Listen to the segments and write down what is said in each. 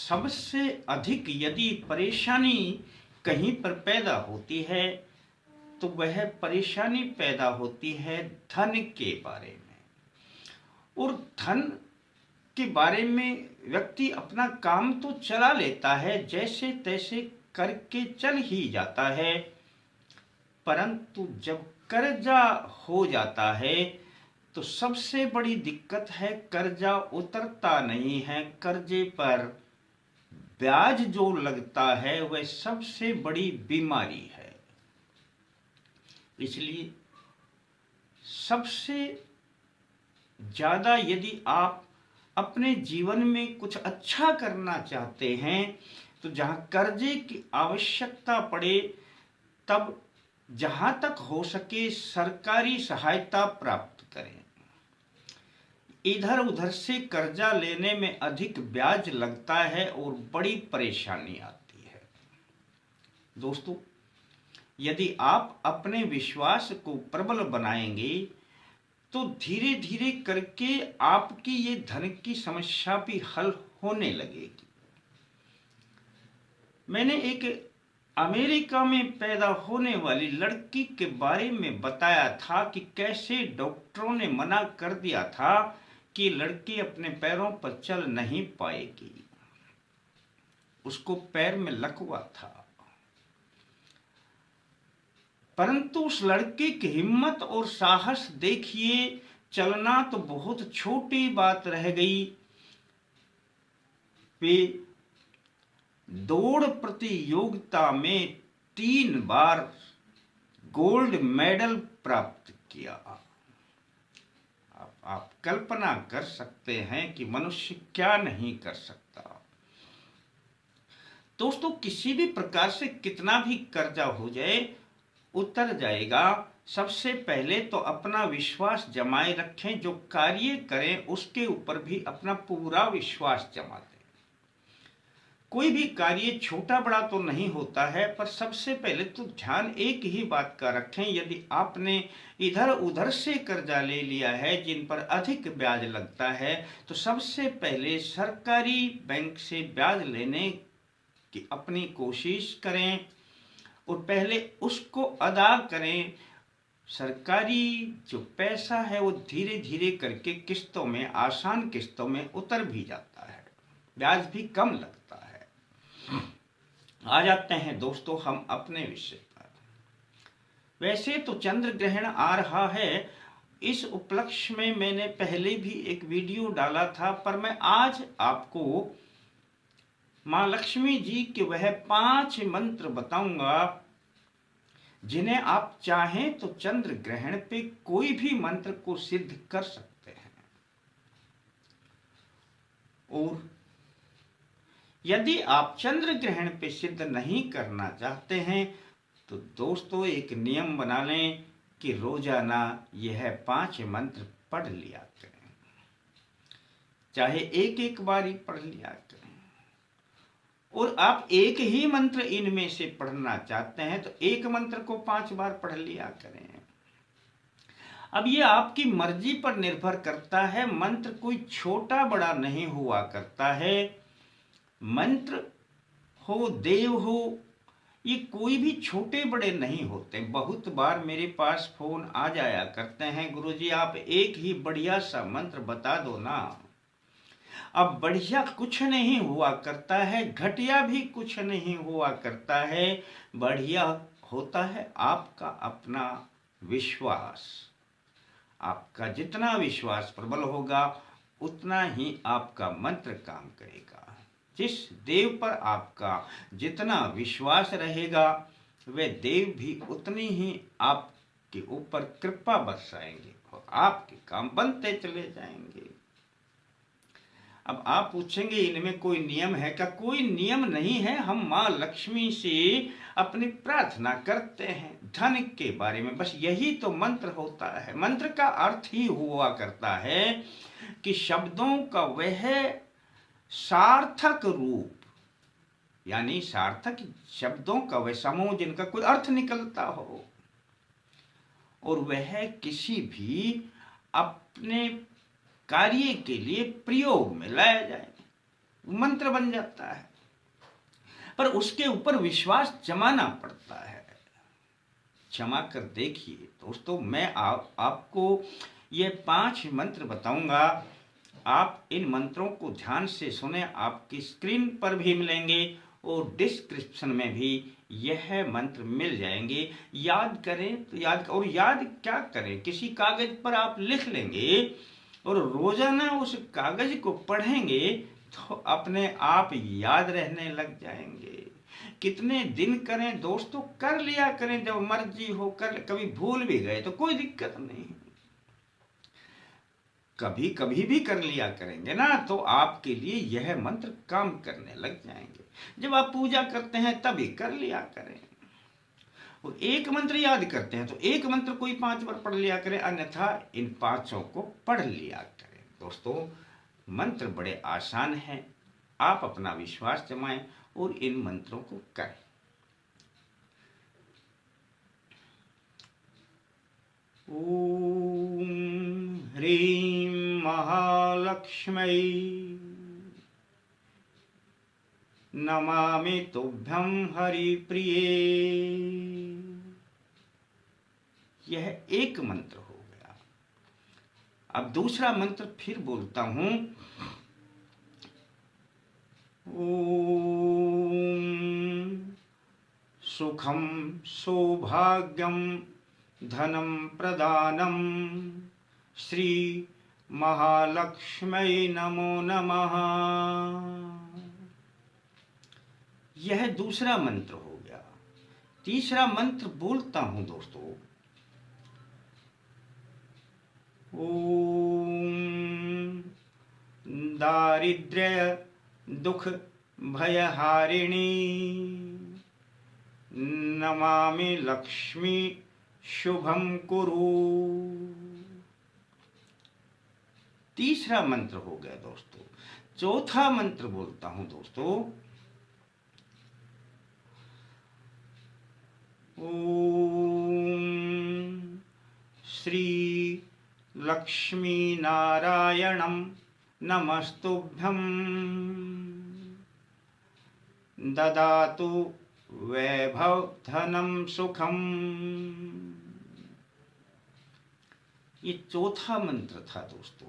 सबसे अधिक यदि परेशानी कहीं पर पैदा होती है तो वह परेशानी पैदा होती है धन के बारे में। और धन के बारे में व्यक्ति अपना काम तो चला लेता है, जैसे तैसे करके चल ही जाता है, परंतु जब कर्जा हो जाता है तो सबसे बड़ी दिक्कत है कर्जा उतरता नहीं है। कर्जे पर ब्याज जो लगता है वह सबसे बड़ी बीमारी है। इसलिए सबसे ज्यादा यदि आप अपने जीवन में कुछ अच्छा करना चाहते हैं तो जहां कर्जे की आवश्यकता पड़े तब जहां तक हो सके सरकारी सहायता प्राप्त करें। इधर उधर से कर्जा लेने में अधिक ब्याज लगता है और बड़ी परेशानी आती है। दोस्तों, यदि आप अपने विश्वास को प्रबल बनाएंगे तो धीरे धीरे करके आपकी ये धन की समस्या भी हल होने लगेगी। मैंने एक अमेरिका में पैदा होने वाली लड़की के बारे में बताया था कि कैसे डॉक्टरों ने मना कर दिया था कि लड़की अपने पैरों पर चल नहीं पाएगी, उसको पैर में लकवा था, परंतु उस लड़के की हिम्मत और साहस देखिए। चलना तो बहुत छोटी बात रह गई, वे दौड़ प्रतियोगिता में 3 बार गोल्ड मेडल प्राप्त किया। आप कल्पना कर सकते हैं कि मनुष्य क्या नहीं कर सकता। दोस्तों, किसी भी प्रकार से कितना भी कर्जा हो जाए उतर जाएगा। सबसे पहले तो अपना विश्वास जमाए रखें, जो कार्य करें उसके ऊपर भी अपना पूरा विश्वास जमा दें। कोई भी कार्य छोटा बड़ा तो नहीं होता है, पर सबसे पहले तो ध्यान एक ही बात का रखें, यदि आपने इधर उधर से कर्जा ले लिया है जिन पर अधिक ब्याज लगता है तो सबसे पहले सरकारी बैंक से ब्याज लेने की अपनी कोशिश करें और पहले उसको अदा करें। सरकारी जो पैसा है वो धीरे धीरे करके किस्तों में, आसान किस्तों में उतर भी जाता है, ब्याज भी कम लगता है। आ जाते हैं दोस्तों हम अपने विषय पर। वैसे तो चंद्र ग्रहण आ रहा है, इस उपलक्ष्य में मैंने पहले भी एक वीडियो डाला था, पर मैं आज आपको मां लक्ष्मी जी के वह 5 मंत्र बताऊंगा जिन्हें आप चाहें तो चंद्र ग्रहण पे कोई भी मंत्र को सिद्ध कर सकते हैं। और यदि आप चंद्र ग्रहण पे सिद्ध नहीं करना चाहते हैं तो दोस्तों एक नियम बना लें कि रोजाना यह 5 मंत्र पढ़ लिया करें, चाहे एक एक बारी पढ़ लिया करें। और आप एक ही मंत्र इनमें से पढ़ना चाहते हैं तो एक मंत्र को 5 बार पढ़ लिया करें। अब ये आपकी मर्जी पर निर्भर करता है, मंत्र कोई छोटा बड़ा नहीं हुआ करता है। मंत्र हो, देव हो, ये कोई भी छोटे बड़े नहीं होते। बहुत बार मेरे पास फोन आ जाया करते हैं, गुरुजी आप एक ही बढ़िया सा मंत्र बता दो ना। अब बढ़िया कुछ नहीं हुआ करता है, घटिया भी कुछ नहीं हुआ करता है, बढ़िया होता है आपका अपना विश्वास। आपका जितना विश्वास प्रबल होगा उतना ही आपका मंत्र काम करेगा। जिस देव पर आपका जितना विश्वास रहेगा वे देव भी उतनी ही आपके ऊपर कृपा बरसाएंगे और आपके काम बनते चले जाएंगे। अब आप पूछेंगे इनमें कोई नियम है क्या? कोई नियम नहीं है। हम माँ लक्ष्मी से अपनी प्रार्थना करते हैं धन के बारे में, बस यही तो मंत्र होता है। मंत्र का अर्थ ही हुआ करता है कि शब्दों का वह सार्थक रूप, यानी सार्थक शब्दों का वह समूह जिनका कोई अर्थ निकलता हो और वह किसी भी अपने कार्य के लिए प्रयोग में लाया जाए, मंत्र बन जाता है, पर उसके ऊपर विश्वास जमाना पड़ता है। जमा कर देखिए दोस्तों, मैं आपको ये 5 मंत्र बताऊंगा। आप इन मंत्रों को ध्यान से सुने, आपकी स्क्रीन पर भी मिलेंगे और डिस्क्रिप्शन में भी यह मंत्र मिल जाएंगे। याद करें तो याद क्या करें, किसी कागज पर आप लिख लेंगे और रोजाना उस कागज को पढ़ेंगे तो अपने आप याद रहने लग जाएंगे। कितने दिन करें दोस्तों, कर लिया करें, जब मर्जी हो कर। कभी भूल भी गए तो कोई दिक्कत नहीं, कभी कभी भी कर लिया करेंगे ना, तो आपके लिए यह मंत्र काम करने लग जाएंगे। जब आप पूजा करते हैं तभी कर लिया करें। और एक मंत्र याद करते हैं तो एक मंत्र कोई 5 बार पढ़ लिया करें, अन्यथा इन 5 को पढ़ लिया करें। दोस्तों मंत्र बड़े आसान हैं, आप अपना विश्वास जमाएं और इन मंत्रों को करें। ओम ह्रीं महालक्ष्मै नमामि तुभ्यं हरिप्रिये। यह एक मंत्र हो गया। अब दूसरा मंत्र फिर बोलता हूं। ओम सुखम सौभाग्यम धनम प्रदानम श्री महालक्ष्मी नमो नमः। यह दूसरा मंत्र हो गया। तीसरा मंत्र बोलता हूं दोस्तों। ओम दारिद्र्य दुख भयहारिणी नमामि लक्ष्मी शुभम कुरु। तीसरा मंत्र हो गया दोस्तों। चौथा मंत्र बोलता हूं दोस्तों। ओम श्री लक्ष्मी नारायणं नमस्तुभ्यं ददातु वैभव धनम सुखम। ये चौथा मंत्र था दोस्तों।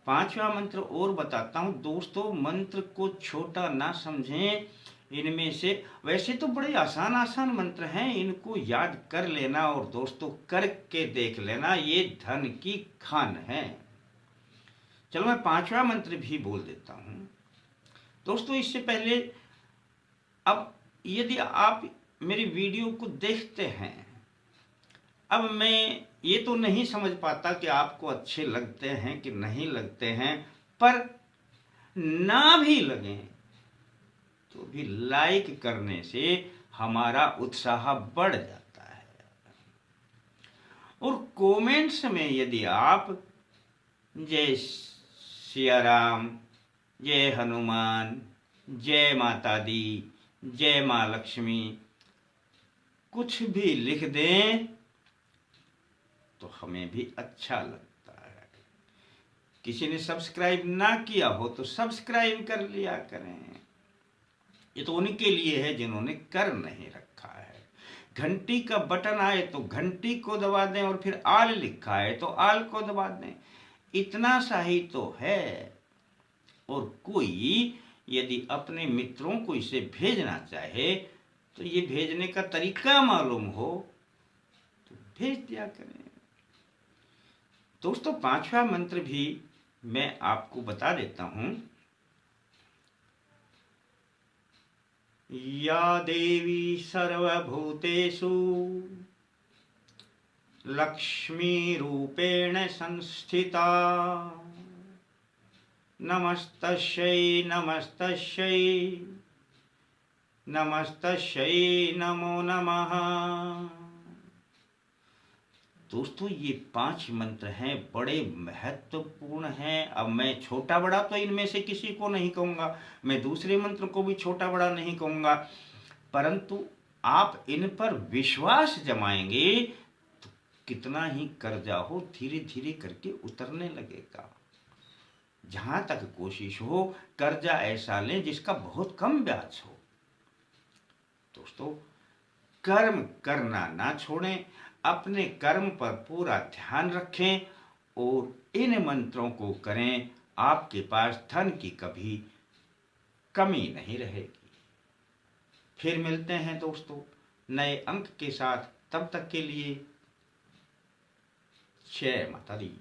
पांचवा मंत्र और बताता हूं दोस्तों। मंत्र को छोटा ना समझें। इनमें से वैसे तो बड़े आसान मंत्र हैं, इनको याद कर लेना और दोस्तों करके देख लेना, ये धन की खान है। चलो मैं पांचवा मंत्र भी बोल देता हूं दोस्तों। इससे पहले अब यदि आप मेरी वीडियो को देखते हैं, अब मैं ये तो नहीं समझ पाता कि आपको अच्छे लगते हैं कि नहीं लगते हैं, पर ना भी लगे तो भी लाइक करने से हमारा उत्साह बढ़ जाता है। और कमेंट्स में यदि आप जय सिया राम, जय हनुमान, जय माता दी, जय माँ लक्ष्मी कुछ भी लिख दें तो हमें भी अच्छा लगता है। किसी ने सब्सक्राइब ना किया हो तो सब्सक्राइब कर लिया करें। ये तो उनके लिए है जिन्होंने कर नहीं रखा है। घंटी का बटन आए तो घंटी को दबा दें, और फिर आल लिखा है तो आल को दबा दें। इतना सा ही तो है। और कोई यदि अपने मित्रों को इसे भेजना चाहे तो ये भेजने का तरीका मालूम हो तो भेज दिया करें। दोस्तों पांचवा मंत्र भी मैं आपको बता देता हूं। या देवी सर्वभूतेषु लक्ष्मी रूपेण संस्थिता नमस्तस्यै नमस्तस्यै नमस्तस्यै नमो नमः। दोस्तों ये 5 मंत्र हैं, बड़े महत्वपूर्ण हैं। अब मैं छोटा बड़ा तो इनमें से किसी को नहीं कहूँगा, मैं दूसरे मंत्र को भी छोटा बड़ा नहीं कहूँगा, परंतु आप इन पर विश्वास जमाएंगे तो कितना ही कर्जा हो धीरे धीरे करके उतरने लगेगा। जहां तक कोशिश हो कर्जा ऐसा लें जिसका बहुत कम ब्याज हो। दोस्तों, कर्म करना ना छोड़ें, अपने कर्म पर पूरा ध्यान रखें और इन मंत्रों को करें। आपके पास धन की कभी कमी नहीं रहेगी। फिर मिलते हैं दोस्तों नए अंक के साथ। तब तक के लिए जय माता दी।